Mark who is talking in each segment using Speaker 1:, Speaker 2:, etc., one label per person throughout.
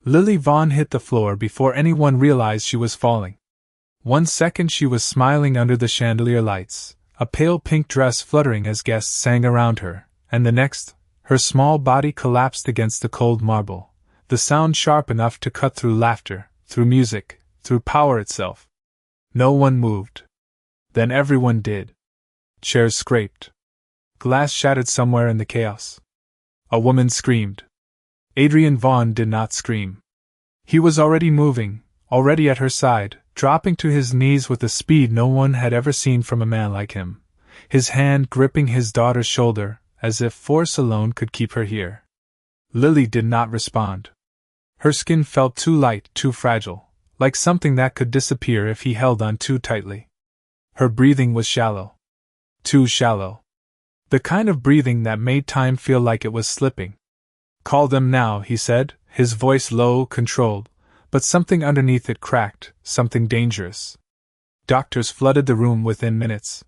Speaker 1: Lily Vaughn hit the floor before anyone realized she was falling. 1 second she was smiling under the chandelier lights, a pale pink dress fluttering as guests sang around her, and the next, her small body collapsed against the cold marble, the sound sharp enough to cut through laughter, through music, through power itself. No one moved. Then everyone did. Chairs scraped. Glass shattered somewhere in the chaos. A woman screamed. Adrian Vaughn did not scream. He was already moving, already at her side, dropping to his knees with a speed no one had ever seen from a man like him, his hand gripping his daughter's shoulder, as if force alone could keep her here. Lily did not respond. Her skin felt too light, too fragile, like something that could disappear if he held on too tightly. Her breathing was shallow. Too shallow. The kind of breathing that made time feel like it was slipping. "Call them now," he said, his voice low, controlled, but something underneath it cracked, something dangerous. Doctors flooded the room within minutes.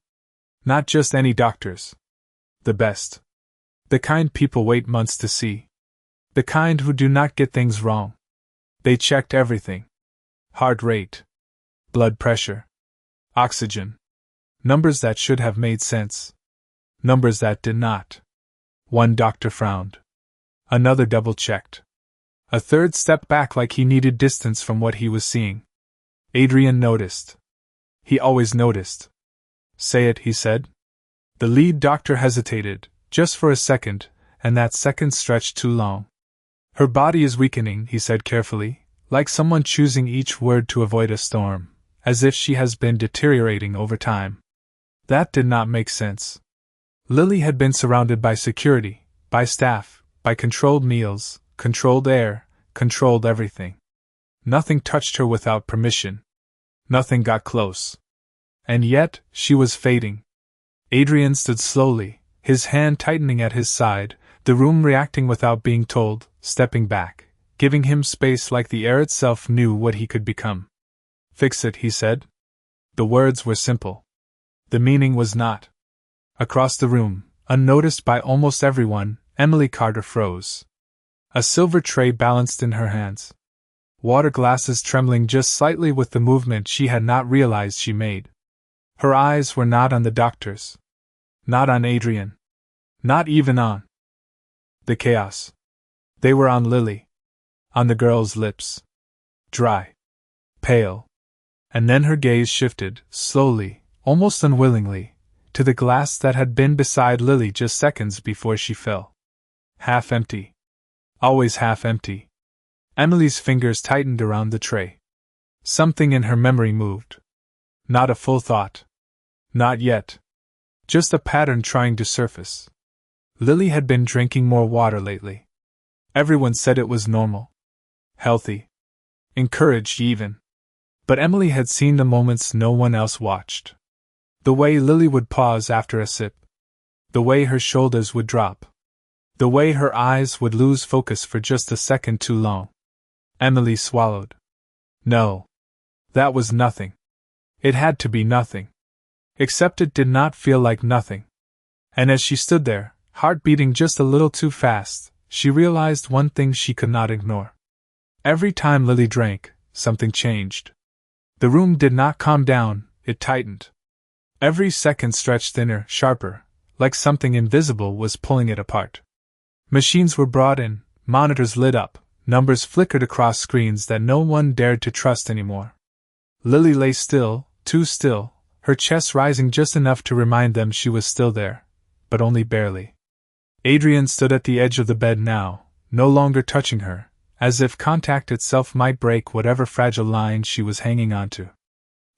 Speaker 1: Not just any doctors. The best. The kind people wait months to see. The kind who do not get things wrong. They checked everything. Heart rate. Blood pressure. Oxygen. Numbers that should have made sense. Numbers that did not. One doctor frowned. Another double-checked. A third stepped back like he needed distance from what he was seeing. Adrian noticed. He always noticed. "Say it," he said. The lead doctor hesitated, just for a second, and that second stretched too long. "Her body is weakening," he said carefully, like someone choosing each word to avoid a storm, as if she has been deteriorating over time. That did not make sense. Lily had been surrounded by security, by staff, by controlled meals, controlled air, controlled everything. Nothing touched her without permission. Nothing got close. And yet, she was fading. Adrian stood slowly, his hand tightening at his side, the room reacting without being told, stepping back, giving him space like the air itself knew what he could become. "Fix it," he said. The words were simple. The meaning was not. Across the room, unnoticed by almost everyone, Emily Carter froze. A silver tray balanced in her hands. Water glasses trembling just slightly with the movement she had not realized she made. Her eyes were not on the doctors. Not on Adrian. Not even on the chaos. They were on Lily. On the girl's lips. Dry. Pale. And then her gaze shifted, slowly, almost unwillingly, to the glass that had been beside Lily just seconds before she fell. Half empty. Always half empty. Emily's fingers tightened around the tray. Something in her memory moved. Not a full thought. Not yet. Just a pattern trying to surface. Lily had been drinking more water lately. Everyone said it was normal. Healthy. Encouraged even. But Emily had seen the moments no one else watched. The way Lily would pause after a sip. The way her shoulders would drop. The way her eyes would lose focus for just a second too long. Emily swallowed. No. That was nothing. It had to be nothing. Except it did not feel like nothing. And as she stood there, heart beating just a little too fast, she realized one thing she could not ignore. Every time Lily drank, something changed. The room did not calm down, it tightened. Every second stretched thinner, sharper, like something invisible was pulling it apart. Machines were brought in, monitors lit up, numbers flickered across screens that no one dared to trust anymore. Lily lay still, too still, her chest rising just enough to remind them she was still there, but only barely. Adrian stood at the edge of the bed now, no longer touching her, as if contact itself might break whatever fragile line she was hanging onto.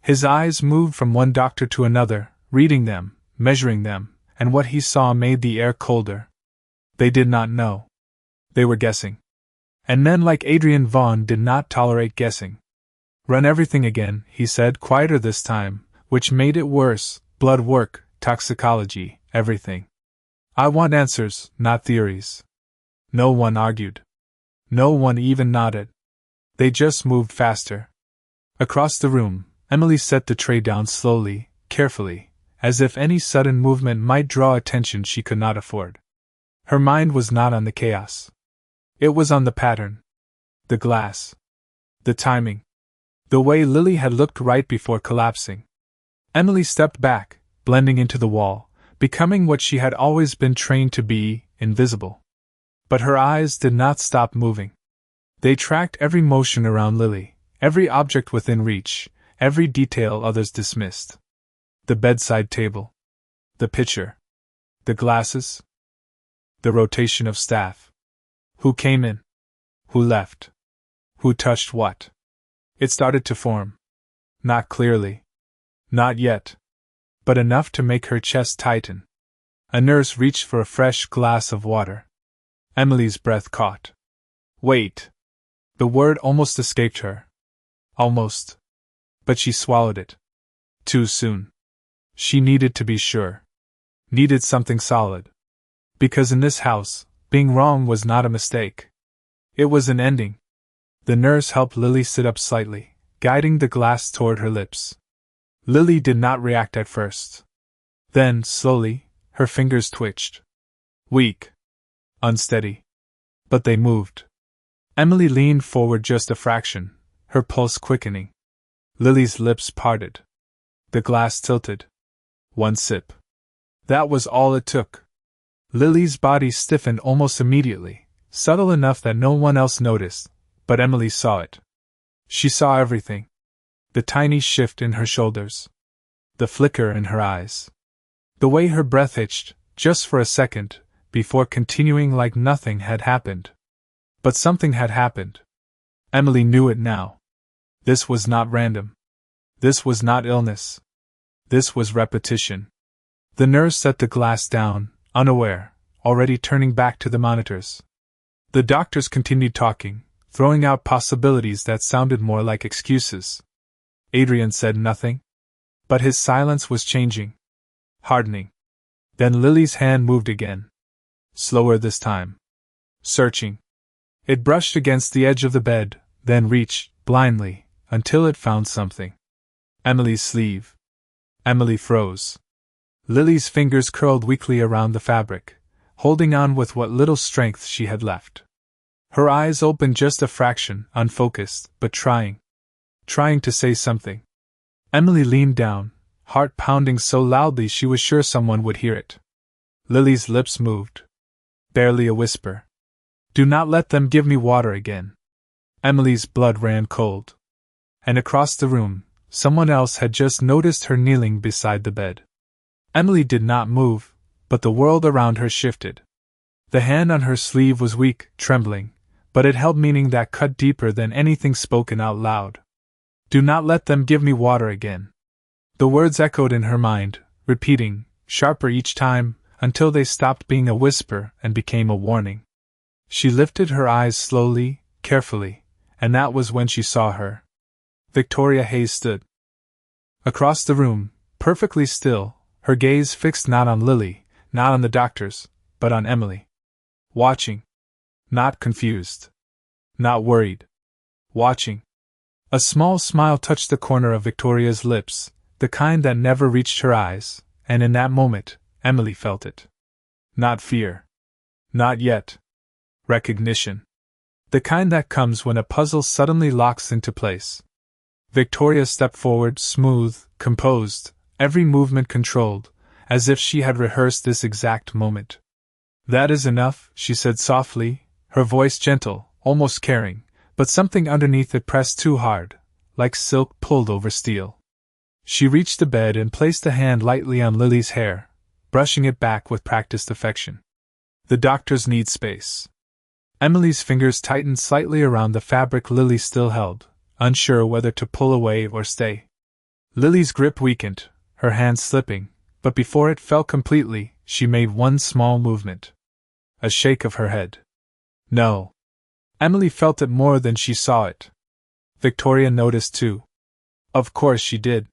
Speaker 1: His eyes moved from one doctor to another, reading them, measuring them, and what he saw made the air colder. They did not know. They were guessing. And men like Adrian Vaughn did not tolerate guessing. "Run everything again," he said, quieter this time, which made it worse. "Blood work, toxicology, everything. I want answers, not theories." No one argued. No one even nodded. They just moved faster. Across the room, Emily set the tray down slowly, carefully, as if any sudden movement might draw attention she could not afford. Her mind was not on the chaos. It was on the pattern. The glass. The timing. The way Lily had looked right before collapsing. Emily stepped back, blending into the wall, becoming what she had always been trained to be, invisible. But her eyes did not stop moving. They tracked every motion around Lily, every object within reach, every detail others dismissed. The bedside table. The pitcher. The glasses. The rotation of staff. Who came in? Who left? Who touched what? It started to form. Not clearly. Not yet. But enough to make her chest tighten. A nurse reached for a fresh glass of water. Emily's breath caught. Wait. The word almost escaped her. Almost. But she swallowed it. Too soon. She needed to be sure. Needed something solid. Because in this house, being wrong was not a mistake. It was an ending. The nurse helped Lily sit up slightly, guiding the glass toward her lips. Lily did not react at first. Then, slowly, her fingers twitched. Weak. Unsteady. But they moved. Emily leaned forward just a fraction, her pulse quickening. Lily's lips parted. The glass tilted. One sip. That was all it took. Lily's body stiffened almost immediately, subtle enough that no one else noticed, but Emily saw it. She saw everything. The tiny shift in her shoulders. The flicker in her eyes. The way her breath hitched, just for a second, before continuing like nothing had happened. But something had happened. Emily knew it now. This was not random. This was not illness. This was repetition. The nurse set the glass down, unaware, already turning back to the monitors. The doctors continued talking, throwing out possibilities that sounded more like excuses. Adrian said nothing. But his silence was changing. Hardening. Then Lily's hand moved again. Slower this time. Searching. It brushed against the edge of the bed, then reached, blindly, until it found something. Emily's sleeve. Emily froze. Lily's fingers curled weakly around the fabric, holding on with what little strength she had left. Her eyes opened just a fraction, unfocused, but trying. Trying to say something. Emily leaned down, heart pounding so loudly she was sure someone would hear it. Lily's lips moved. Barely a whisper. Do not let them give me water again. Emily's blood ran cold. And across the room, someone else had just noticed her kneeling beside the bed. Emily did not move, but the world around her shifted. The hand on her sleeve was weak, trembling, but it held meaning that cut deeper than anything spoken out loud. Do not let them give me water again. The words echoed in her mind, repeating, sharper each time, until they stopped being a whisper and became a warning. She lifted her eyes slowly, carefully, and that was when she saw her. Victoria Hayes stood. Across the room, perfectly still, her gaze fixed not on Lily, not on the doctors, but on Emily. Watching. Not confused. Not worried. Watching. A small smile touched the corner of Victoria's lips, the kind that never reached her eyes, and in that moment, Emily felt it. Not fear. Not yet. Recognition. The kind that comes when a puzzle suddenly locks into place. Victoria stepped forward, smooth, composed, every movement controlled, as if she had rehearsed this exact moment. That is enough, she said softly, her voice gentle, almost caring, but something underneath it pressed too hard, like silk pulled over steel. She reached the bed and placed a hand lightly on Lily's hair, brushing it back with practiced affection. The doctors need space. Emily's fingers tightened slightly around the fabric Lily still held, unsure whether to pull away or stay. Lily's grip weakened, her hand slipping, but before it fell completely, she made one small movement. A shake of her head. No. Emily felt it more than she saw it. Victoria noticed too. Of course she did.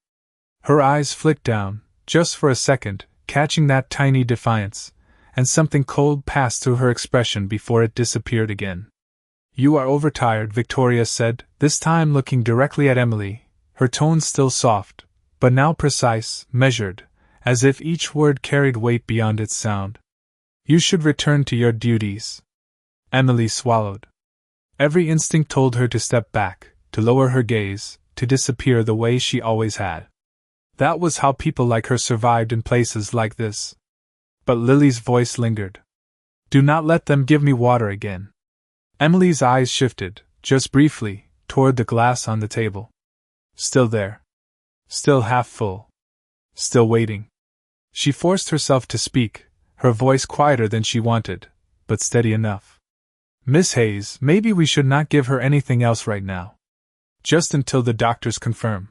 Speaker 1: Her eyes flicked down, just for a second, catching that tiny defiance, and something cold passed through her expression before it disappeared again. You are overtired, Victoria said, this time looking directly at Emily, her tone still soft, but now precise, measured, as if each word carried weight beyond its sound. You should return to your duties. Emily swallowed. Every instinct told her to step back, to lower her gaze, to disappear the way she always had. That was how people like her survived in places like this. But Lily's voice lingered. Do not let them give me water again. Emily's eyes shifted, just briefly, toward the glass on the table. Still there. Still half full. Still waiting. She forced herself to speak, her voice quieter than she wanted, but steady enough. Miss Hayes, maybe we should not give her anything else right now. Just until the doctors confirm.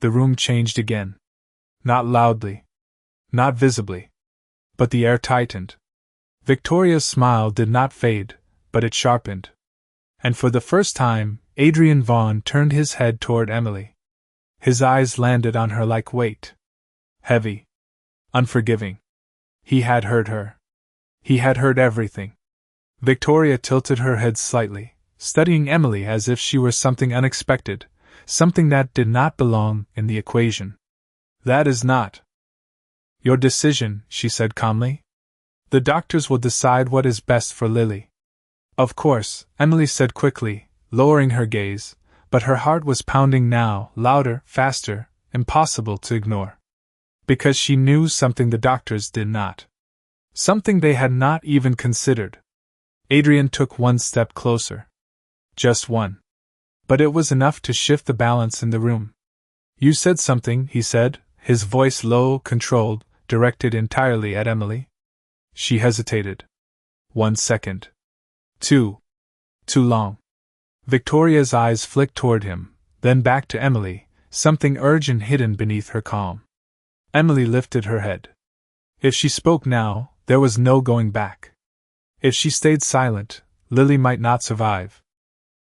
Speaker 1: The room changed again. Not loudly. Not visibly. But the air tightened. Victoria's smile did not fade, but it sharpened. And for the first time, Adrian Vaughn turned his head toward Emily. His eyes landed on her like weight. Heavy. Unforgiving. He had heard her. He had heard everything. Victoria tilted her head slightly, studying Emily as if she were something unexpected, something that did not belong in the equation. That is not your decision, she said calmly. The doctors will decide what is best for Lily. Of course, Emily said quickly, lowering her gaze, but her heart was pounding now, louder, faster, impossible to ignore. Because she knew something the doctors did not. Something they had not even considered. Adrian took one step closer. Just one. But it was enough to shift the balance in the room. You said something, he said, his voice low, controlled, directed entirely at Emily. She hesitated. 1 second. 2. Too long. Victoria's eyes flicked toward him, then back to Emily, something urgent hidden beneath her calm. Emily lifted her head. If she spoke now, there was no going back. If she stayed silent, Lily might not survive.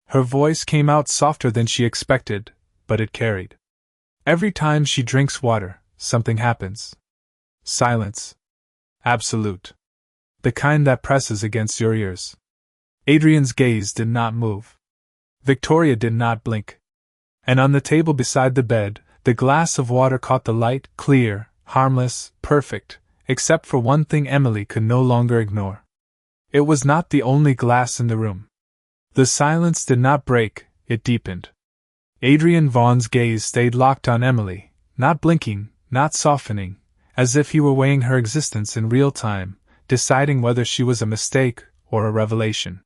Speaker 1: Her voice came out softer than she expected, but it carried. Every time she drinks water, something happens. Silence. Absolute. The kind that presses against your ears. Adrian's gaze did not move. Victoria did not blink. And on the table beside the bed, the glass of water caught the light, clear, harmless, perfect, except for one thing Emily could no longer ignore. It was not the only glass in the room. The silence did not break, it deepened. Adrian Vaughn's gaze stayed locked on Emily, not blinking, not softening, as if he were weighing her existence in real time, deciding whether she was a mistake or a revelation.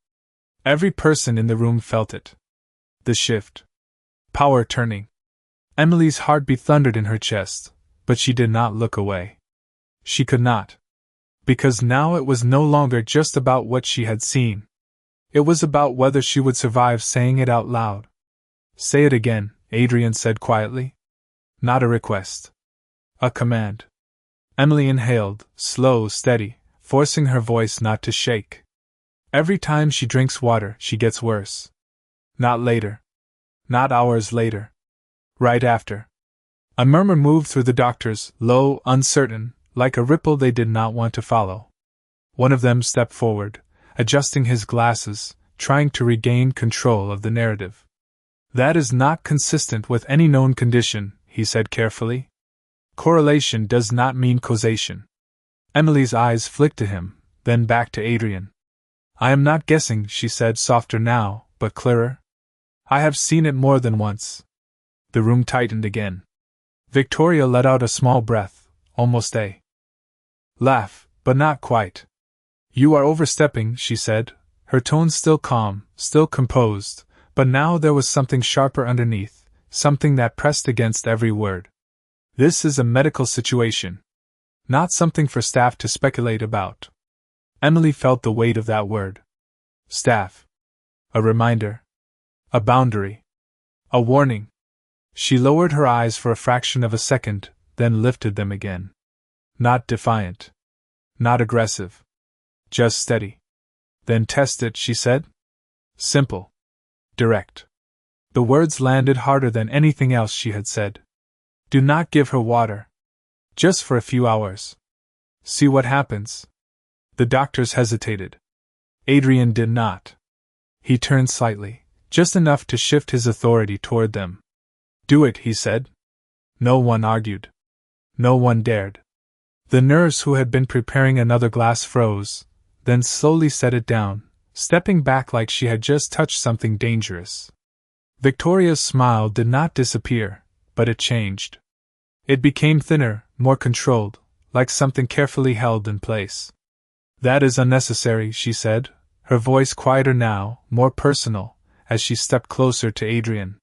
Speaker 1: Every person in the room felt it. The shift. Power turning. Emily's heartbeat thundered in her chest, but she did not look away. She could not. Because now it was no longer just about what she had seen. It was about whether she would survive saying it out loud. Say it again, Adrian said quietly. Not a request. A command. Emily inhaled, slow, steady, forcing her voice not to shake. Every time she drinks water, she gets worse. Not later. Not hours later. Right after. A murmur moved through the doctors, low, uncertain, like a ripple they did not want to follow. One of them stepped forward, adjusting his glasses, trying to regain control of the narrative. That is not consistent with any known condition, he said carefully. Correlation does not mean causation. Emily's eyes flicked to him, then back to Adrian. I am not guessing, she said, softer now, but clearer. I have seen it more than once. The room tightened again. Victoria let out a small breath, almost a laugh, but not quite. You are overstepping, she said, her tone still calm, still composed, but now there was something sharper underneath, something that pressed against every word. This is a medical situation. Not something for staff to speculate about. Emily felt the weight of that word. Staff. A reminder. A boundary. A warning. She lowered her eyes for a fraction of a second, then lifted them again. Not defiant. Not aggressive. Just steady. Then test it, she said. Simple. Direct. The words landed harder than anything else she had said. Do not give her water. Just for a few hours. See what happens. The doctors hesitated. Adrian did not. He turned slightly, just enough to shift his authority toward them. Do it, he said. No one argued. No one dared. The nurse who had been preparing another glass froze, then slowly set it down, stepping back like she had just touched something dangerous. Victoria's smile did not disappear, but it changed. It became thinner, more controlled, like something carefully held in place. "That is unnecessary," she said, her voice quieter now, more personal, as she stepped closer to Adrian.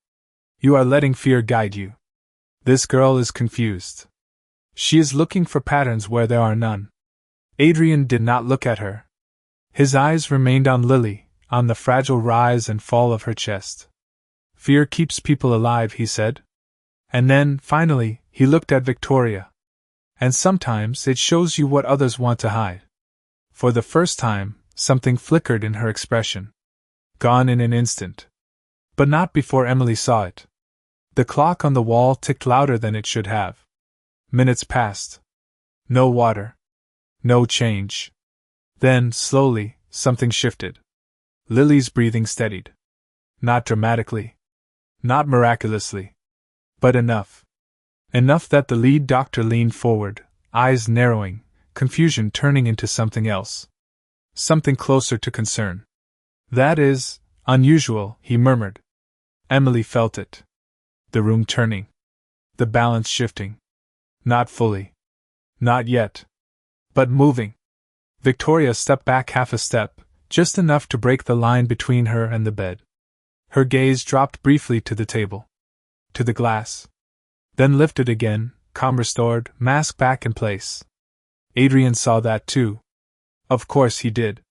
Speaker 1: "You are letting fear guide you. This girl is confused. She is looking for patterns where there are none." Adrian did not look at her. His eyes remained on Lily, on the fragile rise and fall of her chest. "Fear keeps people alive," he said. And then, finally, he looked at Victoria. "And sometimes it shows you what others want to hide." For the first time, something flickered in her expression. Gone in an instant. But not before Emily saw it. The clock on the wall ticked louder than it should have. Minutes passed. No water. No change. Then, slowly, something shifted. Lily's breathing steadied. Not dramatically. Not miraculously. But enough. Enough that the lead doctor leaned forward, eyes narrowing, confusion turning into something else. Something closer to concern. "That is unusual," he murmured. Emily felt it. The room turning. The balance shifting. Not fully. Not yet. But moving. Victoria stepped back half a step, just enough to break the line between her and the bed. Her gaze dropped briefly to the table. To the glass. Then lifted again, calm restored, mask back in place. Adrian saw that too. Of course he did.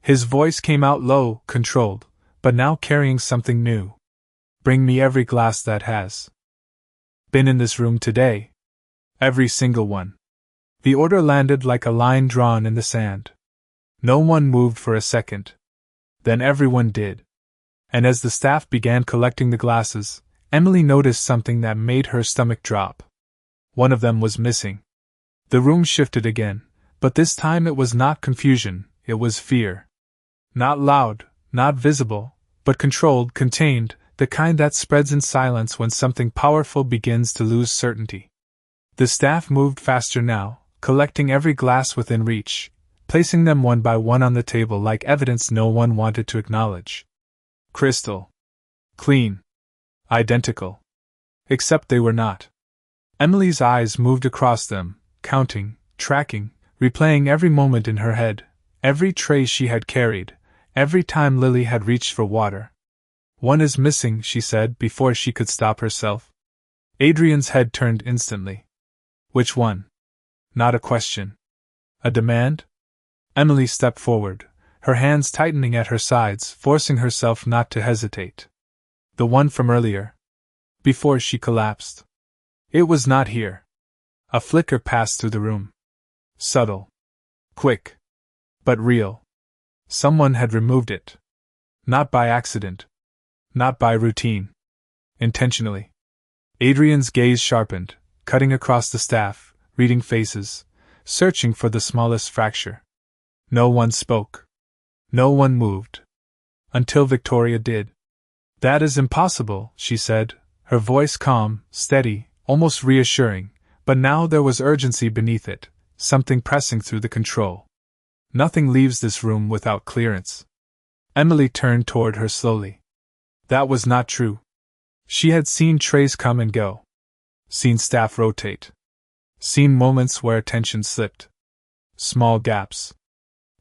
Speaker 1: His voice came out low, controlled, but now carrying something new. "Bring me every glass that has been in this room today. Every single one." The order landed like a line drawn in the sand. No one moved for a second. Then everyone did. And as the staff began collecting the glasses, Emily noticed something that made her stomach drop. One of them was missing. The room shifted again, but this time it was not confusion, it was fear. Not loud, not visible, but controlled, contained, the kind that spreads in silence when something powerful begins to lose certainty. The staff moved faster now, collecting every glass within reach, placing them one by one on the table like evidence no one wanted to acknowledge. Crystal. Clean. Identical. Except they were not. Emily's eyes moved across them, counting, tracking, replaying every moment in her head, every tray she had carried, every time Lily had reached for water. "One is missing," she said before she could stop herself. Adrian's head turned instantly. "Which one?" Not a question. A demand? Emily stepped forward, her hands tightening at her sides, forcing herself not to hesitate. "The one from earlier." Before she collapsed. "It was not here." A flicker passed through the room. Subtle. Quick. But real. Someone had removed it. Not by accident. Not by routine. Intentionally. Adrian's gaze sharpened, cutting across the staff, reading faces, searching for the smallest fracture. No one spoke. No one moved. Until Victoria did. "That is impossible," she said, her voice calm, steady, almost reassuring, but now there was urgency beneath it, something pressing through the control. "Nothing leaves this room without clearance." Emily turned toward her slowly. That was not true. She had seen trays come and go. Seen staff rotate. Seen moments where attention slipped. Small gaps.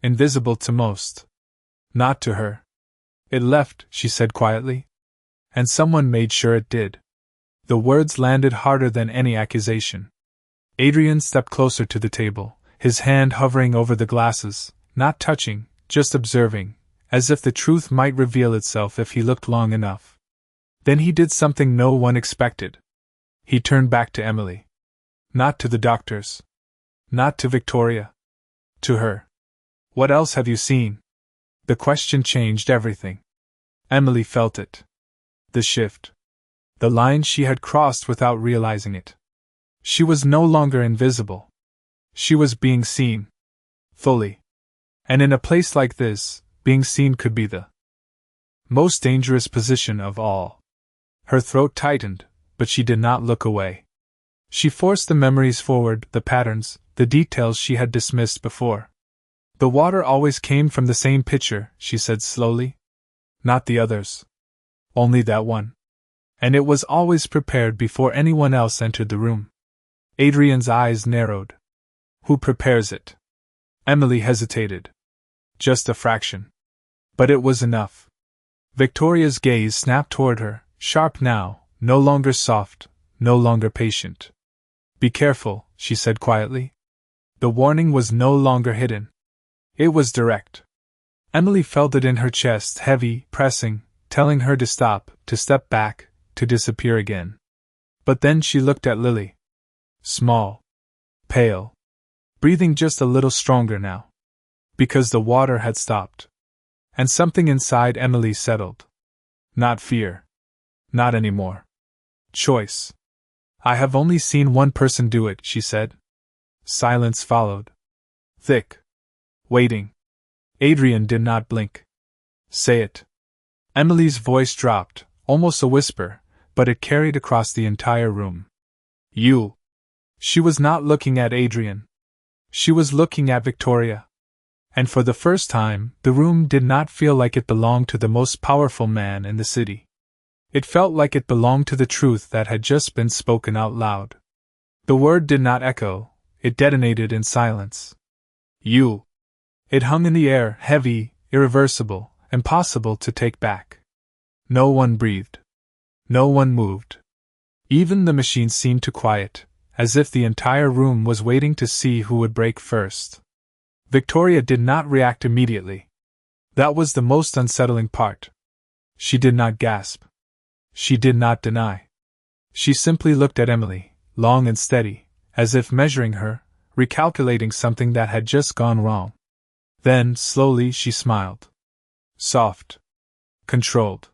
Speaker 1: Invisible to most. Not to her. "It left," she said quietly. "And someone made sure it did." The words landed harder than any accusation. Adrian stepped closer to the table, his hand hovering over the glasses, not touching, just observing, as if the truth might reveal itself if he looked long enough. Then he did something no one expected. He turned back to Emily. Not to the doctors. Not to Victoria. To her. "What else have you seen?" The question changed everything. Emily felt it. The shift. The line she had crossed without realizing it. She was no longer invisible. She was being seen. Fully. And in a place like this, being seen could be the most dangerous position of all. Her throat tightened, but she did not look away. She forced the memories forward, the patterns, the details she had dismissed before. The water always came from the same pitcher, she said slowly. Not the others. Only that one. And it was always prepared before anyone else entered the room. Adrian's eyes narrowed. Who prepares it? Emily hesitated. Just a fraction. But it was enough. Victoria's gaze snapped toward her, sharp now, no longer soft, no longer patient. Be careful, she said quietly. The warning was no longer hidden. It was direct. Emily felt it in her chest, heavy, pressing, telling her to stop, to step back, to disappear again. But then she looked at Lily. Small. Pale. Breathing just a little stronger now. Because the water had stopped. And something inside Emily settled. Not fear. Not anymore. Choice. I have only seen one person do it, she said. Silence followed. Thick. Waiting. Adrian did not blink. Say it. Emily's voice dropped, almost a whisper, but it carried across the entire room. You. She was not looking at Adrian. She was looking at Victoria. And for the first time, the room did not feel like it belonged to the most powerful man in the city. It felt like it belonged to the truth that had just been spoken out loud. The word did not echo, it detonated in silence. You. It hung in the air, heavy, irreversible, impossible to take back. No one breathed. No one moved. Even the machine seemed to quiet, as if the entire room was waiting to see who would break first. Victoria did not react immediately. That was the most unsettling part. She did not gasp. She did not deny. She simply looked at Emily, long and steady, as if measuring her, recalculating something that had just gone wrong. Then, slowly, she smiled. Soft. Controlled.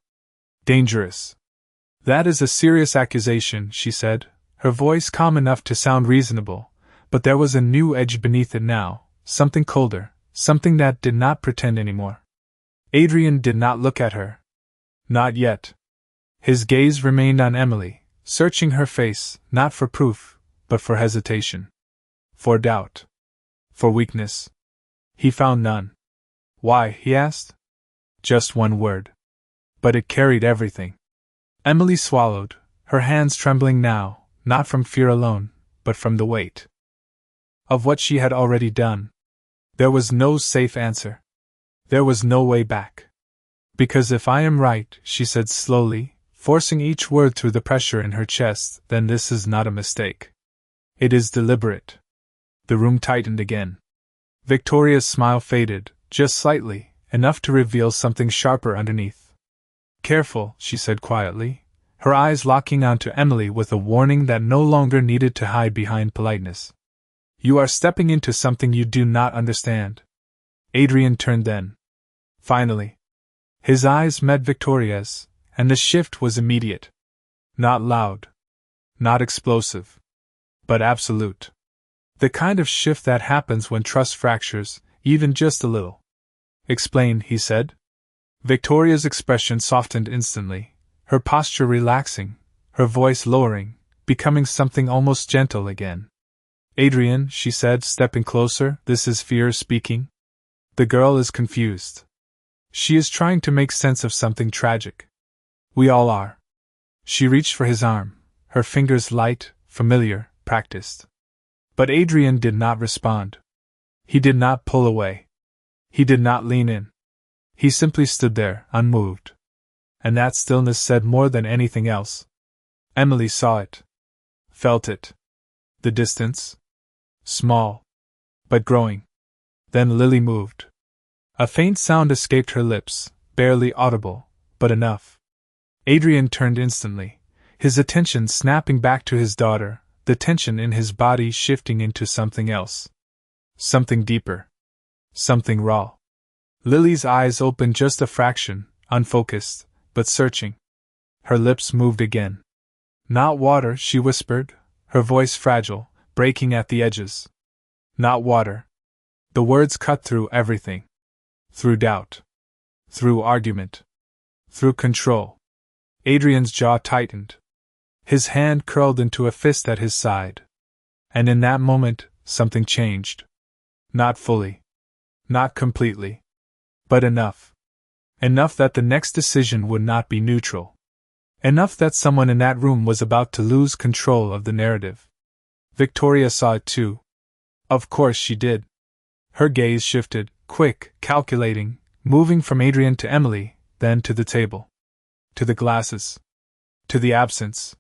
Speaker 1: Dangerous. That is a serious accusation, she said, her voice calm enough to sound reasonable, but there was a new edge beneath it now, something colder, something that did not pretend anymore. Adrian did not look at her. Not yet. His gaze remained on Emily, searching her face, not for proof, but for hesitation. For doubt. For weakness. He found none. Why, he asked. Just one word. But it carried everything. Emily swallowed, her hands trembling now, not from fear alone, but from the weight of what she had already done. There was no safe answer. There was no way back. Because if I am right, she said slowly, forcing each word through the pressure in her chest, then this is not a mistake. It is deliberate. The room tightened again. Victoria's smile faded, just slightly, enough to reveal something sharper underneath. Careful, she said quietly, her eyes locking onto Emily with a warning that no longer needed to hide behind politeness. You are stepping into something you do not understand. Adrian turned then. Finally. His eyes met Victoria's, and the shift was immediate. Not loud. Not explosive. But absolute. The kind of shift that happens when trust fractures, even just a little. Explain, he said. Victoria's expression softened instantly, her posture relaxing, her voice lowering, becoming something almost gentle again. Adrian, she said, stepping closer, this is fear speaking. The girl is confused. She is trying to make sense of something tragic. We all are. She reached for his arm, her fingers light, familiar, practiced. But Adrian did not respond. He did not pull away. He did not lean in. He simply stood there, unmoved. And that stillness said more than anything else. Emily saw it. Felt it. The distance. Small. But growing. Then Lily moved. A faint sound escaped her lips, barely audible, but enough. Adrian turned instantly, his attention snapping back to his daughter, the tension in his body shifting into something else. Something deeper. Something raw. Lily's eyes opened just a fraction, unfocused, but searching. Her lips moved again. Not water, she whispered, her voice fragile, breaking at the edges. Not water. The words cut through everything. Through doubt. Through argument. Through control. Adrian's jaw tightened. His hand curled into a fist at his side. And in that moment, something changed. Not fully. Not completely. But enough. Enough that the next decision would not be neutral. Enough that someone in that room was about to lose control of the narrative. Victoria saw it too. Of course she did. Her gaze shifted, quick, calculating, moving from Adrian to Emily, then to the table. To the glasses. To the absence.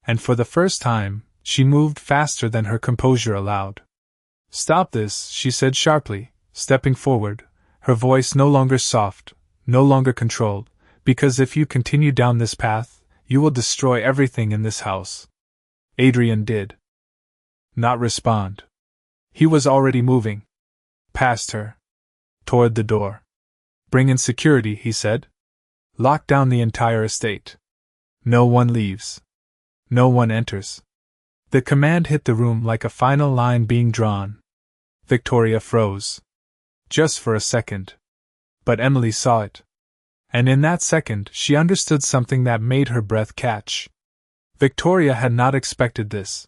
Speaker 1: And for the first time, she moved faster than her composure allowed. Stop this, she said sharply, stepping forward, her voice no longer soft, no longer controlled, because if you continue down this path, you will destroy everything in this house. Adrian did not respond. He was already moving. Past her. Toward the door. Bring in security, he said. Lock down the entire estate. No one leaves. No one enters. The command hit the room like a final line being drawn. Victoria froze. Just for a second. But Emily saw it. And in that second she understood something that made her breath catch. Victoria had not expected this.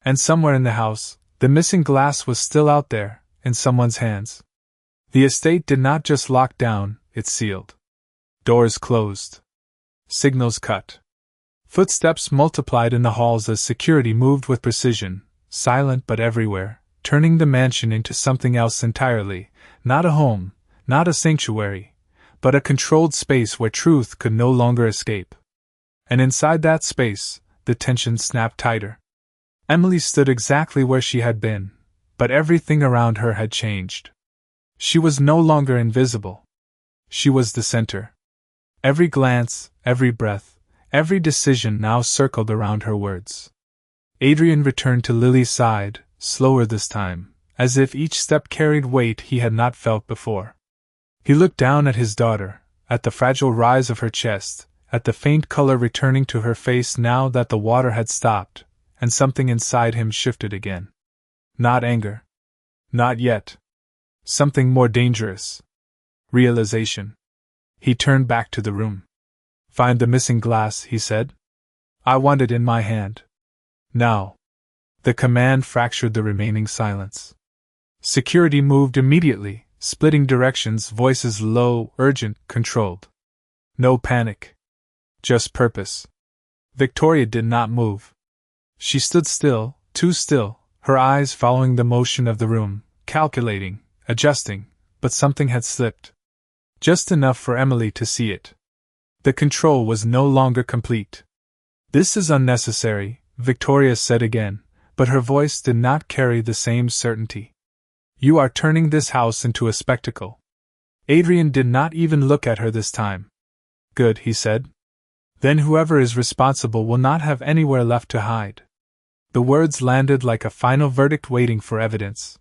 Speaker 1: And somewhere in the house, the missing glass was still out there, in someone's hands. The estate did not just lock down, it sealed. Doors closed. Signals cut. Footsteps multiplied in the halls as security moved with precision, silent but everywhere, turning the mansion into something else entirely, not a home, not a sanctuary, but a controlled space where truth could no longer escape. And inside that space, the tension snapped tighter. Emily stood exactly where she had been, but everything around her had changed. She was no longer invisible. She was the center. Every glance, every breath, every decision now circled around her words. Adrian returned to Lily's side, slower this time, as if each step carried weight he had not felt before. He looked down at his daughter, at the fragile rise of her chest, at the faint color returning to her face now that the water had stopped, and something inside him shifted again. Not anger. Not yet. Something more dangerous. Realization. He turned back to the room. Find the missing glass, he said. I want it in my hand. Now. The command fractured the remaining silence. Security moved immediately, splitting directions, voices low, urgent, controlled. No panic. Just purpose. Victoria did not move. She stood still, too still, her eyes following the motion of the room, calculating, adjusting, but something had slipped. Just enough for Emily to see it. The control was no longer complete. This is unnecessary, Victoria said again, but her voice did not carry the same certainty. You are turning this house into a spectacle. Adrian did not even look at her this time. Good, he said. Then whoever is responsible will not have anywhere left to hide. The words landed like a final verdict waiting for evidence.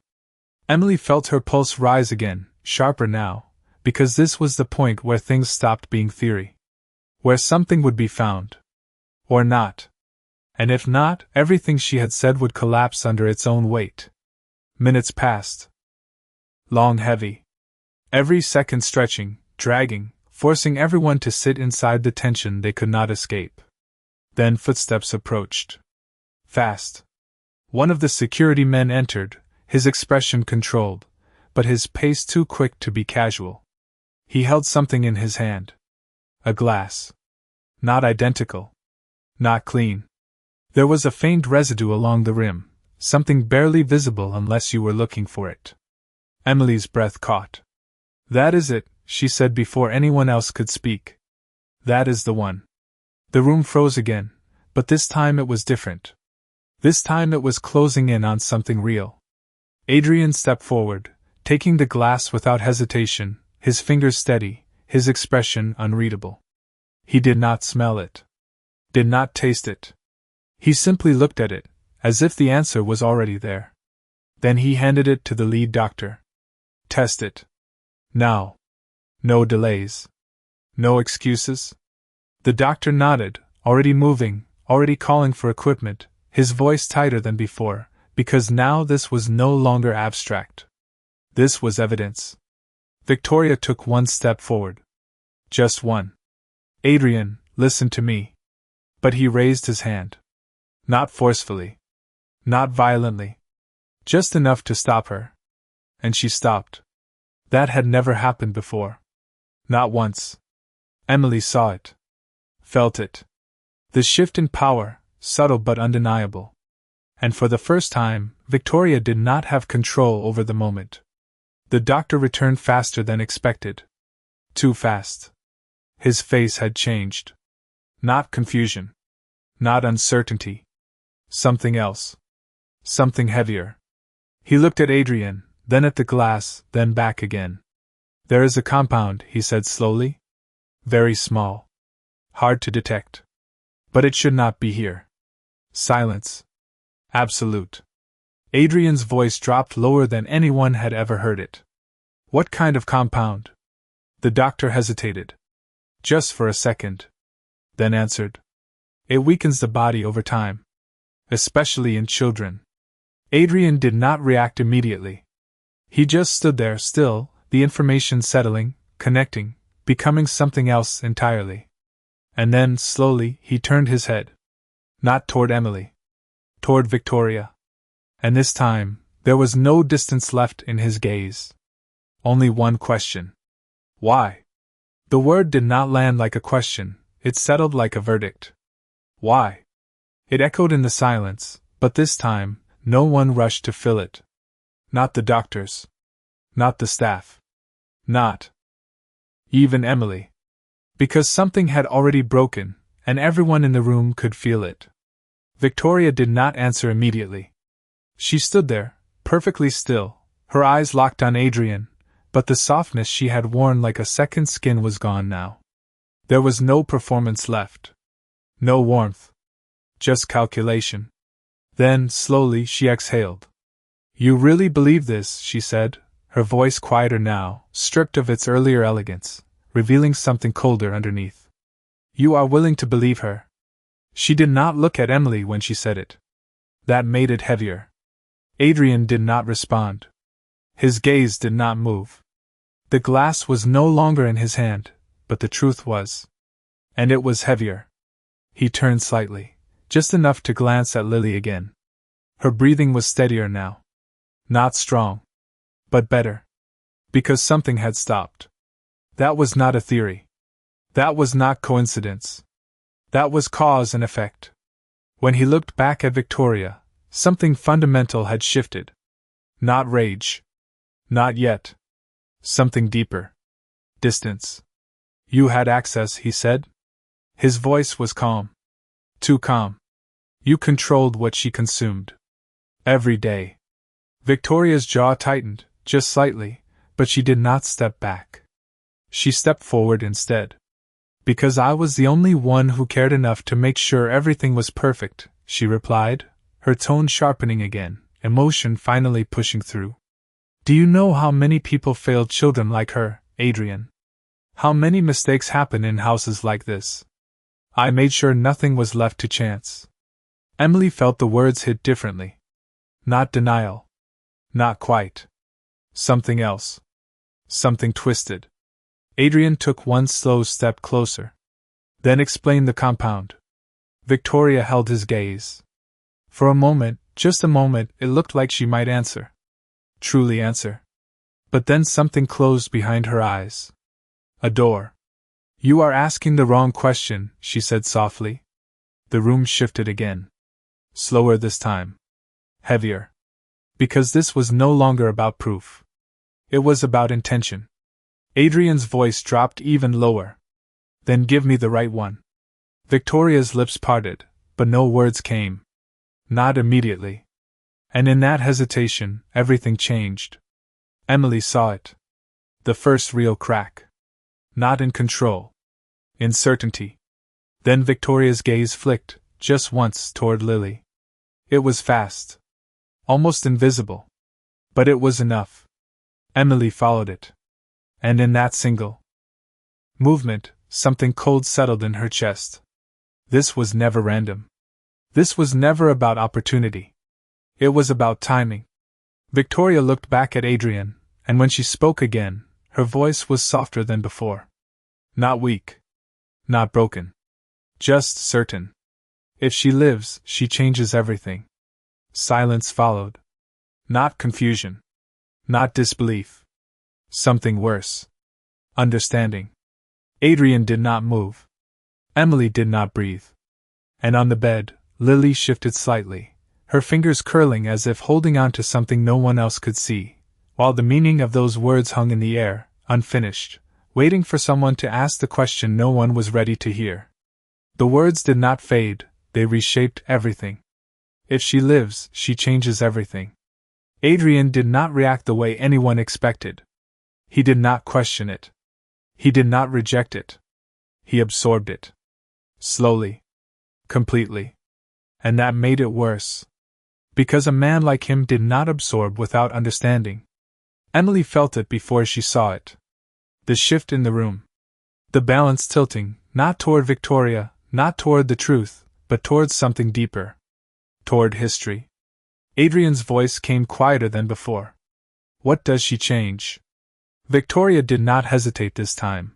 Speaker 1: Emily felt her pulse rise again, sharper now, because this was the point where things stopped being theory. Where something would be found. Or not. And if not, everything she had said would collapse under its own weight. Minutes passed. Long, heavy. Every second stretching, dragging, forcing everyone to sit inside the tension they could not escape. Then footsteps approached. Fast. One of the security men entered, his expression controlled, but his pace too quick to be casual. He held something in his hand. A glass. Not identical. Not clean. There was a faint residue along the rim, something barely visible unless you were looking for it. Emily's breath caught. That is it, she said before anyone else could speak. That is the one. The room froze again, but this time it was different. This time it was closing in on something real. Adrian stepped forward, taking the glass without hesitation, his fingers steady, his expression unreadable. He did not smell it. Did not taste it. He simply looked at it, as if the answer was already there. Then he handed it to the lead doctor. Test it. Now. No delays. No excuses? The doctor nodded, already moving, already calling for equipment, his voice tighter than before, because now this was no longer abstract. This was evidence. Victoria took one step forward. Just one. Adrian, listen to me. But he raised his hand. Not forcefully. Not violently. Just enough to stop her. And she stopped. That had never happened before. Not once. Emily saw it. Felt it. The shift in power, subtle but undeniable. And for the first time, Victoria did not have control over the moment. The doctor returned faster than expected. Too fast. His face had changed. Not confusion. Not uncertainty. Something else. Something heavier. He looked at Adrian, then at the glass, then back again. There is a compound, he said slowly. Very small. Hard to detect. But it should not be here. Silence. Absolute. Adrian's voice dropped lower than anyone had ever heard it. What kind of compound? The doctor hesitated. Just for a second. Then answered. It weakens the body over time. Especially in children. Adrian did not react immediately. He just stood there still, the information settling, connecting, becoming something else entirely. And then, slowly, he turned his head. Not toward Emily. Toward Victoria. And this time, there was no distance left in his gaze. Only one question. Why? The word did not land like a question, it settled like a verdict. Why? It echoed in the silence, but this time, no one rushed to fill it. Not the doctors. Not the staff. Not even Emily. Because something had already broken, and everyone in the room could feel it. Victoria did not answer immediately. She stood there, perfectly still, her eyes locked on Adrian, but the softness she had worn like a second skin was gone now. There was no performance left. No warmth. Just calculation. Then, slowly, she exhaled. You really believe this, she said, her voice quieter now, stripped of its earlier elegance, revealing something colder underneath. You are willing to believe her? She did not look at Emily when she said it. That made it heavier. Adrian did not respond. His gaze did not move. The glass was no longer in his hand, but the truth was. And it was heavier. He turned slightly, just enough to glance at Lily again. Her breathing was steadier now. Not strong. But better. Because something had stopped. That was not a theory. That was not coincidence. That was cause and effect. When he looked back at Victoria, something fundamental had shifted. Not rage. Not yet. Something deeper. Distance. You had access, he said. His voice was calm. Too calm. You controlled what she consumed. Every day. Victoria's jaw tightened, just slightly, but she did not step back. She stepped forward instead. Because I was the only one who cared enough to make sure everything was perfect, she replied, her tone sharpening again, emotion finally pushing through. Do you know how many people failed children like her, Adrian? How many mistakes happen in houses like this? I made sure nothing was left to chance. Emily felt the words hit differently. Not denial. Not quite. Something else. Something twisted. Adrian took one slow step closer. Then explained the compound. Victoria held his gaze. For a moment, just a moment, it looked like she might answer. Truly answer. But then something closed behind her eyes. A door. You are asking the wrong question, she said softly. The room shifted again. Slower this time. Heavier. Because this was no longer about proof. It was about intention. Adrian's voice dropped even lower. Then give me the right one. Victoria's lips parted, but no words came. Not immediately. And in that hesitation, everything changed. Emily saw it. The first real crack. Not in control. In certainty. Then Victoria's gaze flicked, just once, toward Lily. It was fast. Almost invisible. But it was enough. Emily followed it. And in that single movement, something cold settled in her chest. This was never random. This was never about opportunity. It was about timing. Victoria looked back at Adrian, and when she spoke again, her voice was softer than before. Not weak. Not broken. Just certain. If she lives, she changes everything. Silence followed. Not confusion. Not disbelief. Something worse. Understanding. Adrian did not move. Emily did not breathe. And on the bed, Lily shifted slightly, her fingers curling as if holding on to something no one else could see, while the meaning of those words hung in the air, unfinished, waiting for someone to ask the question no one was ready to hear. The words did not fade, they reshaped everything. If she lives, she changes everything. Adrian did not react the way anyone expected. He did not question it. He did not reject it. He absorbed it. Slowly. Completely. And that made it worse. Because a man like him did not absorb without understanding. Emily felt it before she saw it. The shift in the room. The balance tilting, not toward Victoria, not toward the truth, but towards something deeper. Toward history. Adrian's voice came quieter than before. What does she change? Victoria did not hesitate this time.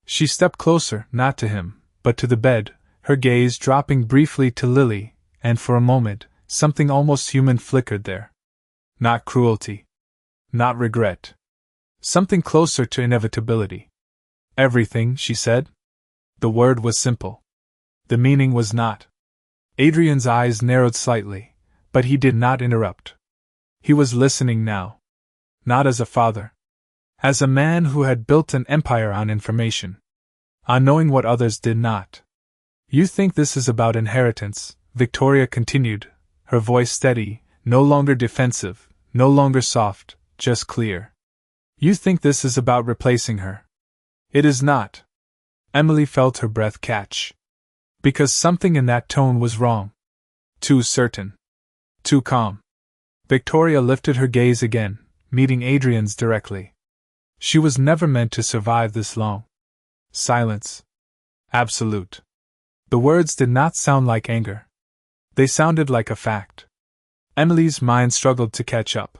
Speaker 1: She stepped closer, not to him, but to the bed, her gaze dropping briefly to Lily, and for a moment, something almost human flickered there. Not cruelty. Not regret. Something closer to inevitability. Everything, she said. The word was simple. The meaning was not. Adrian's eyes narrowed slightly, but he did not interrupt. He was listening now. Not as a father. As a man who had built an empire on information. On knowing what others did not. You think this is about inheritance, Victoria continued, her voice steady, no longer defensive, no longer soft, just clear. You think this is about replacing her. It is not. Emily felt her breath catch. Because something in that tone was wrong. Too certain. Too calm. Victoria lifted her gaze again, meeting Adrian's directly. She was never meant to survive this long. Silence. Absolute. The words did not sound like anger. They sounded like a fact. Emily's mind struggled to catch up.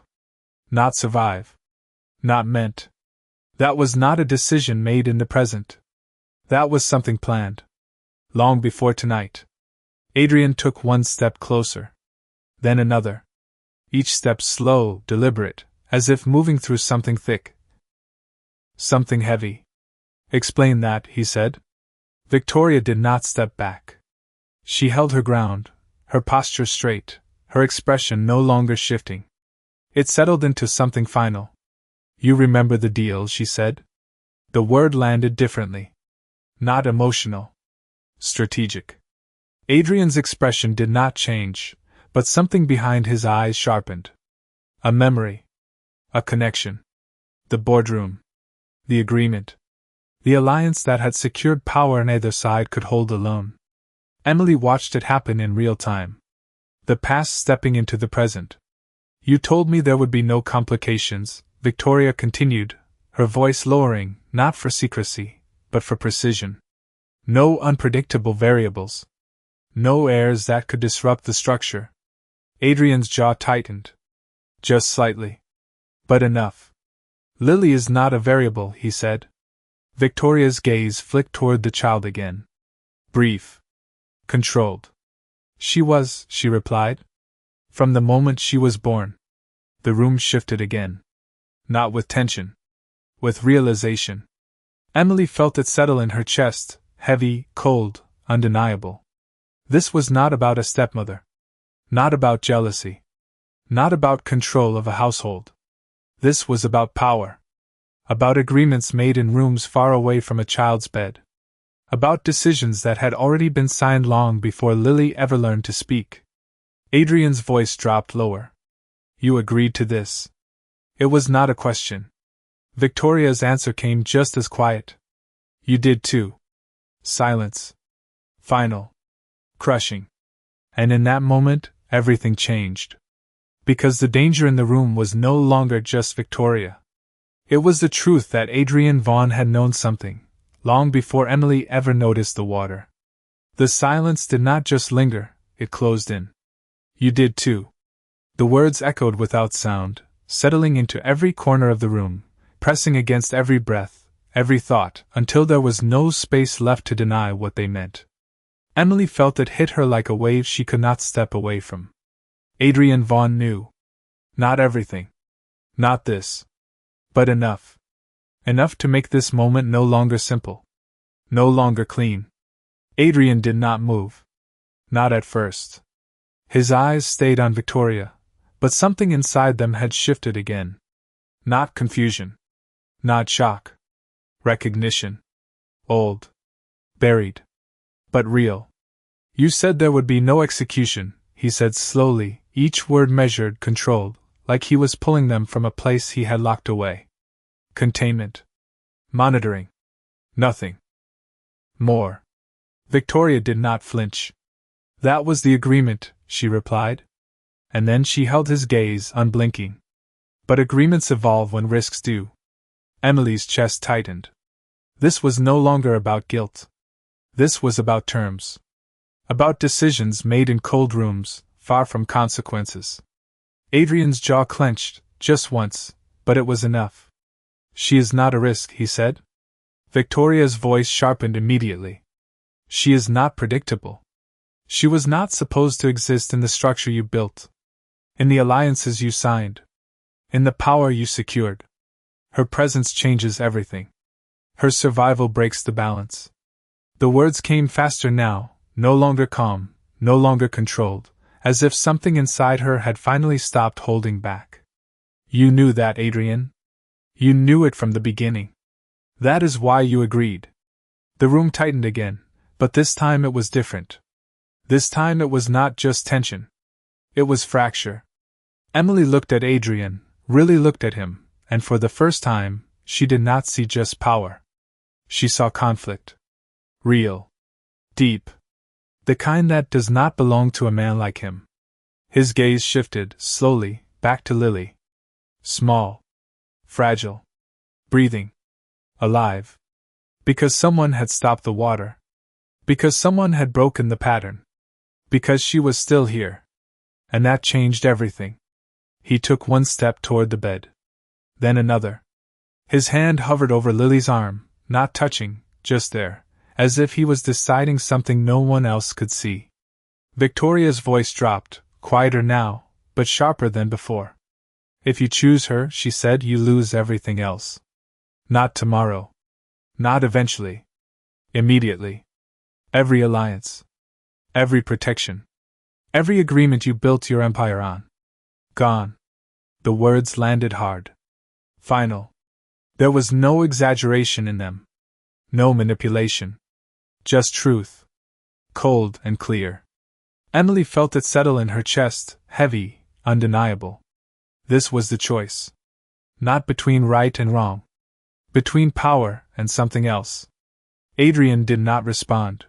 Speaker 1: Not survive. Not meant. That was not a decision made in the present. That was something planned. Long before tonight. Adrian took one step closer. Then another. Each step slow, deliberate, as if moving through something thick. Something heavy. Explain that, he said. Victoria did not step back. She held her ground, her posture straight, her expression no longer shifting. It settled into something final. You remember the deal, she said. The word landed differently. Not emotional. Strategic. Adrian's expression did not change, but something behind his eyes sharpened. A memory. A connection. The boardroom. The agreement. The alliance that had secured power neither side could hold alone. Emily watched it happen in real time. The past stepping into the present. You told me there would be no complications, Victoria continued, her voice lowering, not for secrecy, but for precision. No unpredictable variables. No errors that could disrupt the structure. Adrian's jaw tightened. Just slightly. But enough. Lily is not a variable, he said. Victoria's gaze flicked toward the child again. Brief. Controlled. She was, she replied. From the moment she was born. The room shifted again. Not with tension. With realization. Emily felt it settle in her chest, heavy, cold, undeniable. This was not about a stepmother. Not about jealousy. Not about control of a household. This was about power. About agreements made in rooms far away from a child's bed. About decisions that had already been signed long before Lily ever learned to speak. Adrian's voice dropped lower. You agreed to this. It was not a question. Victoria's answer came just as quiet. You did too. Silence. Final. Crushing. And in that moment, everything changed. Because the danger in the room was no longer just Victoria. It was the truth that Adrian Vaughn had known something, long before Emily ever noticed the water. The silence did not just linger, it closed in. You did too. The words echoed without sound, settling into every corner of the room, pressing against every breath, every thought, until there was no space left to deny what they meant. Emily felt it hit her like a wave she could not step away from. Adrian Vaughn knew. Not everything. Not this. But enough. Enough to make this moment no longer simple. No longer clean. Adrian did not move. Not at first. His eyes stayed on Victoria, but something inside them had shifted again. Not confusion. Not shock. Recognition. Old. Buried. But real. You said there would be no execution, he said slowly, each word measured, controlled, like he was pulling them from a place he had locked away. Containment. Monitoring. Nothing. More. Victoria did not flinch. That was the agreement, she replied. And then she held his gaze, unblinking. But agreements evolve when risks do. Emily's chest tightened. This was no longer about guilt. This was about terms. About decisions made in cold rooms, far from consequences. Adrian's jaw clenched, just once, but it was enough. She is not a risk, he said. Victoria's voice sharpened immediately. She is not predictable. She was not supposed to exist in the structure you built. In the alliances you signed. In the power you secured. Her presence changes everything. Her survival breaks the balance. The words came faster now, no longer calm, no longer controlled, as if something inside her had finally stopped holding back. You knew that, Adrian. You knew it from the beginning. That is why you agreed. The room tightened again, but this time it was different. This time it was not just tension. It was fracture. Emily looked at Adrian, really looked at him, and for the first time, she did not see just power. She saw conflict. Real. Deep. The kind that does not belong to a man like him. His gaze shifted, slowly, back to Lily. Small. Fragile. Breathing. Alive. Because someone had stopped the water. Because someone had broken the pattern. Because she was still here. And that changed everything. He took one step toward the bed. Then another. His hand hovered over Lily's arm, not touching, just there, as if he was deciding something no one else could see. Victoria's voice dropped, quieter now, but sharper than before. If you choose her, she said, you lose everything else. Not tomorrow. Not eventually. Immediately. Every alliance. Every protection. Every agreement you built your empire on. Gone. The words landed hard. Final. There was no exaggeration in them. No manipulation. Just truth. Cold and clear. Emily felt it settle in her chest, heavy, undeniable. This was the choice. Not between right and wrong. Between power and something else. Adrian did not respond.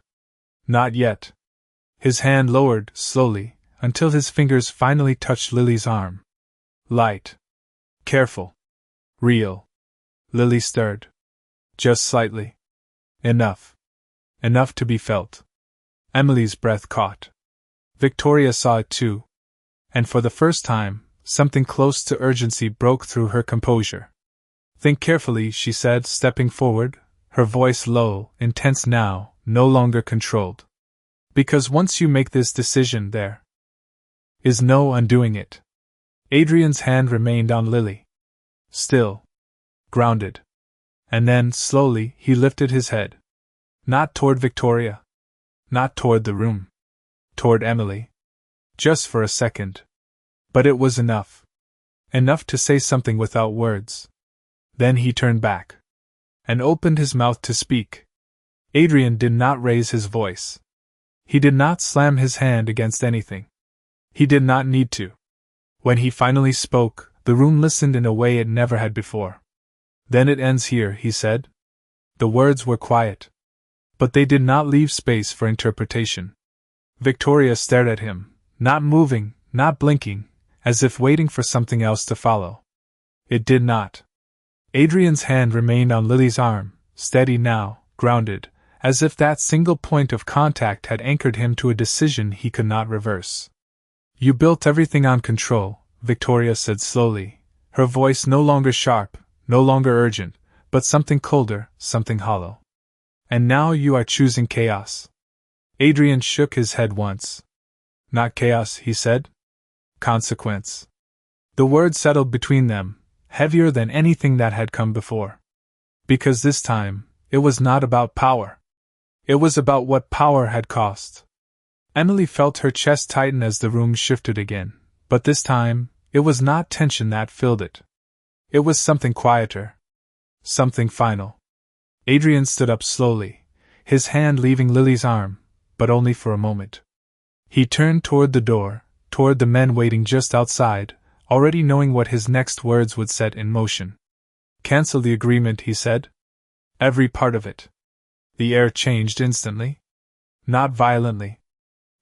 Speaker 1: Not yet. His hand lowered, slowly, until his fingers finally touched Lily's arm. Light. Careful. Real. Lily stirred. Just slightly. Enough. Enough to be felt. Emily's breath caught. Victoria saw it too. And for the first time, something close to urgency broke through her composure. Think carefully, she said, stepping forward, her voice low, intense now, no longer controlled. Because once you make this decision, there is no undoing it. Adrian's hand remained on Lily. Still. Grounded. And then, slowly, he lifted his head. Not toward Victoria. Not toward the room. Toward Emily. Just for a second. But it was enough. Enough to say something without words. Then he turned back. And opened his mouth to speak. Adrian did not raise his voice. He did not slam his hand against anything. He did not need to. When he finally spoke, the room listened in a way it never had before. Then it ends here, he said. The words were quiet. But they did not leave space for interpretation. Victoria stared at him, not moving, not blinking, as if waiting for something else to follow. It did not. Adrian's hand remained on Lily's arm, steady now, grounded, as if that single point of contact had anchored him to a decision he could not reverse. You built everything on control, Victoria said slowly, her voice no longer sharp, no longer urgent, but something colder, something hollow. And now you are choosing chaos. Adrian shook his head once. Not chaos, he said. Consequence. The word settled between them, heavier than anything that had come before. Because this time, it was not about power. It was about what power had cost. Emily felt her chest tighten as the room shifted again, but this time, it was not tension that filled it. It was something quieter. Something final. Adrian stood up slowly, his hand leaving Lily's arm, but only for a moment. He turned toward the door, toward the men waiting just outside, already knowing what his next words would set in motion. "Cancel the agreement," he said. "Every part of it." The air changed instantly. Not violently.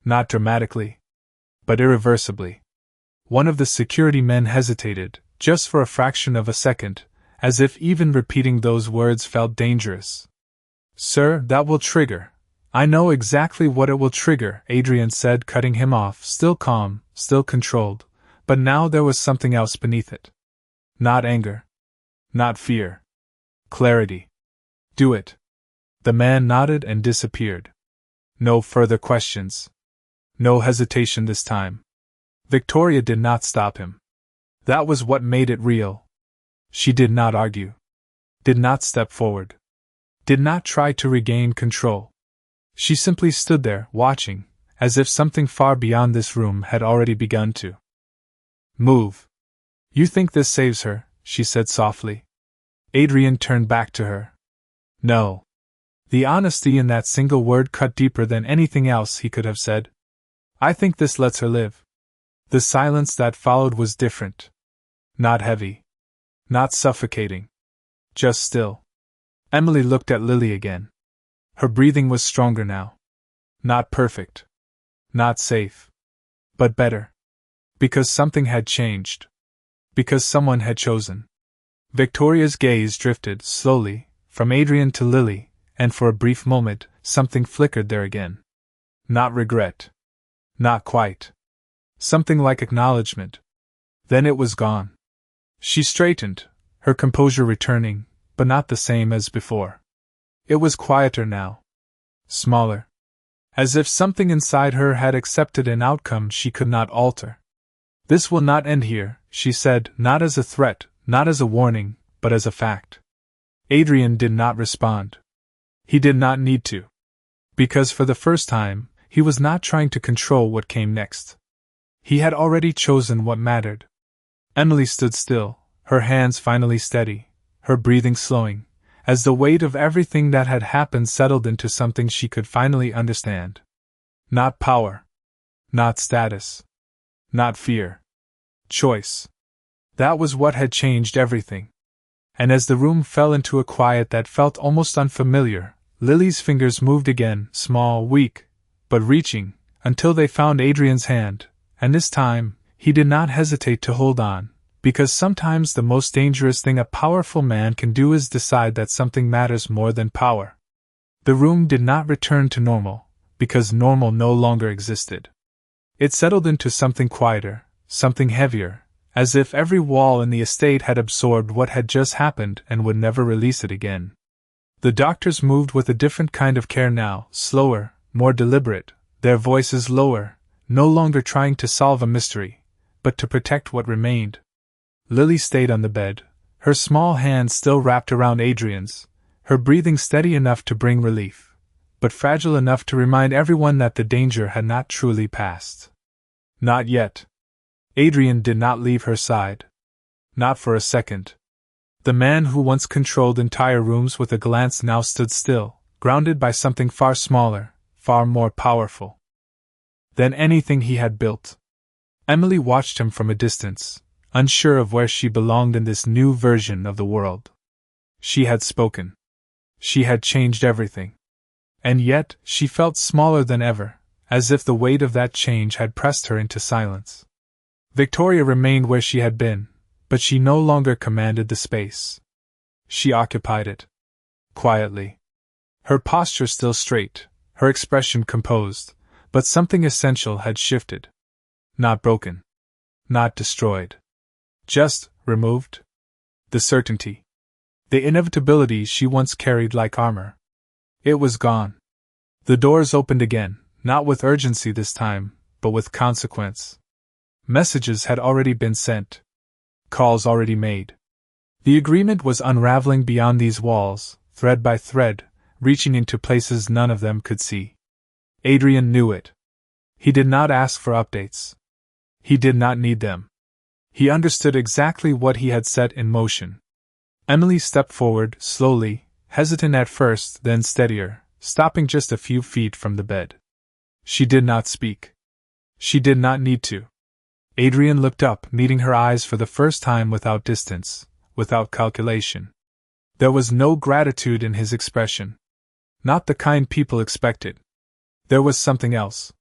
Speaker 1: Not dramatically. But irreversibly. One of the security men hesitated, just for a fraction of a second, as if even repeating those words felt dangerous. "Sir, that will trigger. I know exactly what it will trigger," Adrian said, cutting him off, still calm, still controlled, but now there was something else beneath it. Not anger. Not fear. Clarity. "Do it." The man nodded and disappeared. No further questions. No hesitation this time. Victoria did not stop him. That was what made it real. She did not argue. Did not step forward. Did not try to regain control. She simply stood there, watching, as if something far beyond this room had already begun to move. "You think this saves her?" she said softly. Adrian turned back to her. "No." The honesty in that single word cut deeper than anything else he could have said. "I think this lets her live." The silence that followed was different. Not heavy. Not suffocating. Just still. Emily looked at Lily again. Her breathing was stronger now. Not perfect. Not safe. But better. Because something had changed. Because someone had chosen. Victoria's gaze drifted, slowly, from Adrian to Lily, and for a brief moment, something flickered there again. Not regret. Not quite. Something like acknowledgement. Then it was gone. She straightened, her composure returning, but not the same as before. It was quieter now. Smaller. As if something inside her had accepted an outcome she could not alter. "This will not end here," she said, not as a threat, not as a warning, but as a fact. Adrian did not respond. He did not need to. Because for the first time, he was not trying to control what came next. He had already chosen what mattered. Emily stood still, her hands finally steady, her breathing slowing, as the weight of everything that had happened settled into something she could finally understand. Not power. Not status. Not fear. Choice. That was what had changed everything. And as the room fell into a quiet that felt almost unfamiliar, Lily's fingers moved again, small, weak, but reaching, until they found Adrian's hand, and this time, he did not hesitate to hold on, because sometimes the most dangerous thing a powerful man can do is decide that something matters more than power. The room did not return to normal, because normal no longer existed. It settled into something quieter, something heavier, as if every wall in the estate had absorbed what had just happened and would never release it again. The doctors moved with a different kind of care now, slower, more deliberate, their voices lower, no longer trying to solve a mystery, but to protect what remained. Lily stayed on the bed, her small hand still wrapped around Adrian's, her breathing steady enough to bring relief, but fragile enough to remind everyone that the danger had not truly passed. Not yet. Adrian did not leave her side. Not for a second. The man who once controlled entire rooms with a glance now stood still, grounded by something far smaller, far more powerful than anything he had built. Emily watched him from a distance, unsure of where she belonged in this new version of the world. She had spoken. She had changed everything. And yet, she felt smaller than ever, as if the weight of that change had pressed her into silence. Victoria remained where she had been, but she no longer commanded the space. She occupied it. Quietly. Her posture still straight, her expression composed, but something essential had shifted. Not broken. Not destroyed. Just removed. The certainty. The inevitability she once carried like armor. It was gone. The doors opened again, not with urgency this time, but with consequence. Messages had already been sent. Calls already made. The agreement was unraveling beyond these walls, thread by thread, reaching into places none of them could see. Adrian knew it. He did not ask for updates. He did not need them. He understood exactly what he had set in motion. Emily stepped forward, slowly, hesitant at first, then steadier, stopping just a few feet from the bed. She did not speak. She did not need to. Adrian looked up, meeting her eyes for the first time without distance, without calculation. There was no gratitude in his expression. Not the kind people expected. There was something else.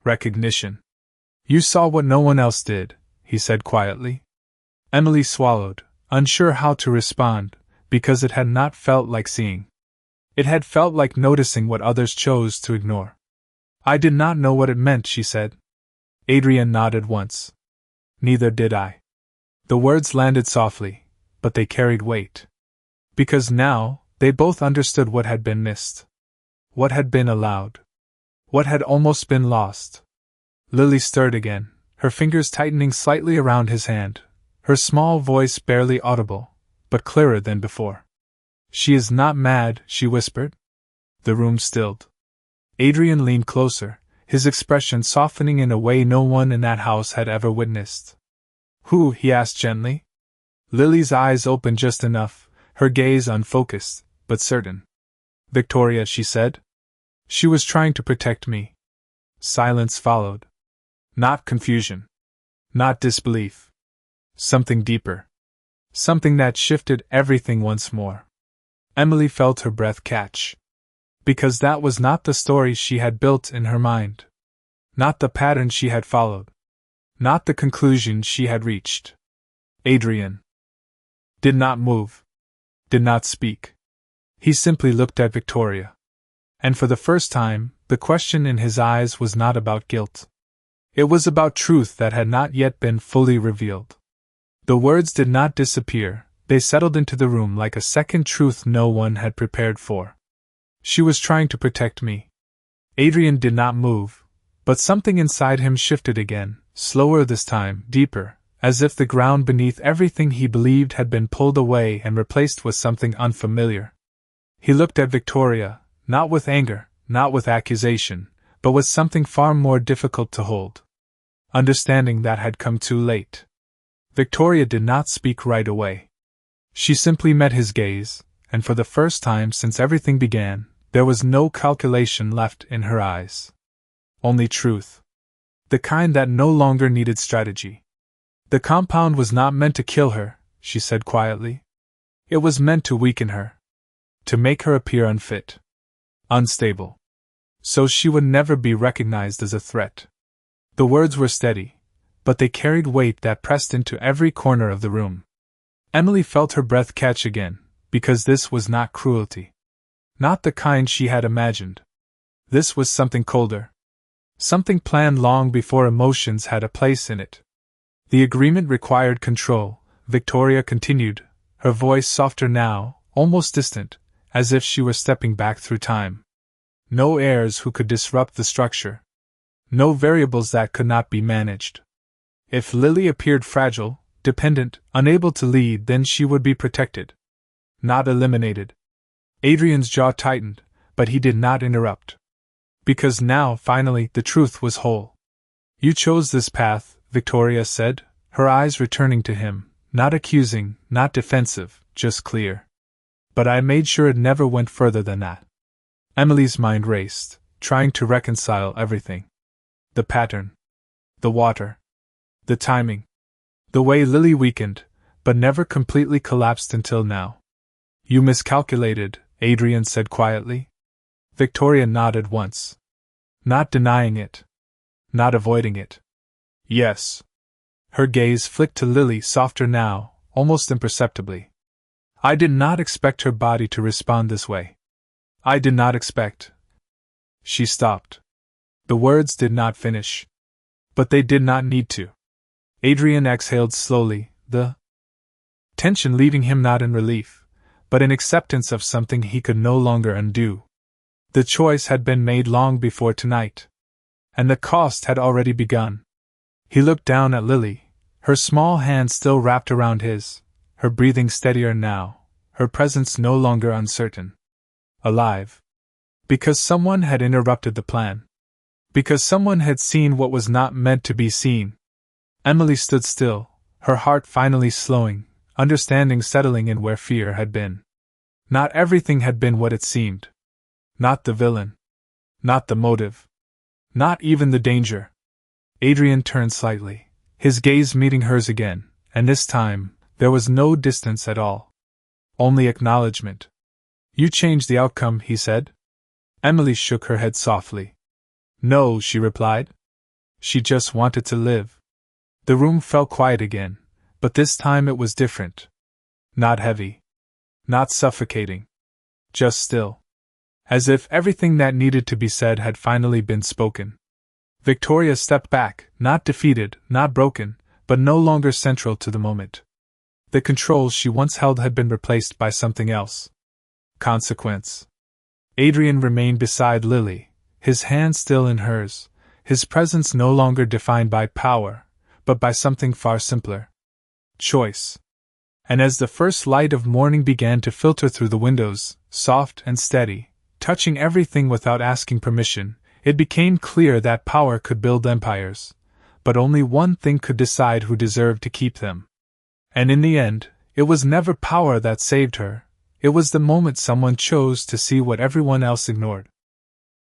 Speaker 1: Recognition. You saw what no one else did, he said quietly. Emily swallowed, unsure how to respond, because it had not felt like seeing. It had felt like noticing what others chose to ignore. I did not know what it meant, she said. Adrian nodded once. Neither did I. The words landed softly, but they carried weight. Because now, they both understood what had been missed. What had been allowed. What had almost been lost. Lily stirred again, her fingers tightening slightly around his hand, her small voice barely audible, but clearer than before. She is not mad, she whispered. The room stilled. Adrian leaned closer, his expression softening in a way no one in that house had ever witnessed. Who? He asked gently. Lily's eyes opened just enough, her gaze unfocused, but certain. Victoria, she said. She was trying to protect me. Silence followed. Not confusion. Not disbelief. Something deeper. Something that shifted everything once more. Emily felt her breath catch. Because that was not the story she had built in her mind. Not the pattern she had followed. Not the conclusion she had reached. Adrian did not move. Did not speak. He simply looked at Victoria. And for the first time, the question in his eyes was not about guilt. It was about truth that had not yet been fully revealed. The words did not disappear, they settled into the room like a second truth no one had prepared for. She was trying to protect me. Adrian did not move, but something inside him shifted again, slower this time, deeper, as if the ground beneath everything he believed had been pulled away and replaced with something unfamiliar. He looked at Victoria, not with anger, not with accusation, but with something far more difficult to hold. Understanding that had come too late. Victoria did not speak right away. She simply met his gaze, and for the first time since everything began, there was no calculation left in her eyes. Only truth. The kind that no longer needed strategy. The compound was not meant to kill her, she said quietly. It was meant to weaken her. To make her appear unfit. Unstable. So she would never be recognized as a threat. The words were steady, but they carried weight that pressed into every corner of the room. Emily felt her breath catch again, because this was not cruelty. Not the kind she had imagined. This was something colder. Something planned long before emotions had a place in it. The agreement required control, Victoria continued, her voice softer now, almost distant, as if she were stepping back through time. No heirs who could disrupt the structure. No variables that could not be managed. If Lily appeared fragile, dependent, unable to lead, then she would be protected. Not eliminated. Adrian's jaw tightened, but he did not interrupt. Because now, finally, the truth was whole. You chose this path, Victoria said, her eyes returning to him, not accusing, not defensive, just clear. But I made sure it never went further than that. Emily's mind raced, trying to reconcile everything. The pattern. The water. The timing. The way Lily weakened, but never completely collapsed until now. You miscalculated, Adrian said quietly. Victoria nodded once. Not denying it. Not avoiding it. Yes. Her gaze flicked to Lily, softer now, almost imperceptibly. I did not expect her body to respond this way. I did not expect. She stopped. The words did not finish. But they did not need to. Adrian exhaled slowly, the tension leaving him not in relief, but in acceptance of something he could no longer undo. The choice had been made long before tonight. And the cost had already begun. He looked down at Lily, her small hand still wrapped around his, her breathing steadier now, her presence no longer uncertain. Alive. Because someone had interrupted the plan. Because someone had seen what was not meant to be seen. Emily stood still, her heart finally slowing, understanding settling in where fear had been. Not everything had been what it seemed. Not the villain. Not the motive. Not even the danger. Adrian turned slightly, his gaze meeting hers again, and this time, there was no distance at all. Only acknowledgement. You changed the outcome, he said. Emily shook her head softly. No, she replied. She just wanted to live. The room fell quiet again, but this time it was different. Not heavy. Not suffocating. Just still. As if everything that needed to be said had finally been spoken. Victoria stepped back, not defeated, not broken, but no longer central to the moment. The control she once held had been replaced by something else. Consequence. Adrian remained beside Lily, his hand still in hers, his presence no longer defined by power, but by something far simpler. Choice. And as the first light of morning began to filter through the windows, soft and steady, touching everything without asking permission, it became clear that power could build empires, but only one thing could decide who deserved to keep them. And in the end, it was never power that saved her, it was the moment someone chose to see what everyone else ignored.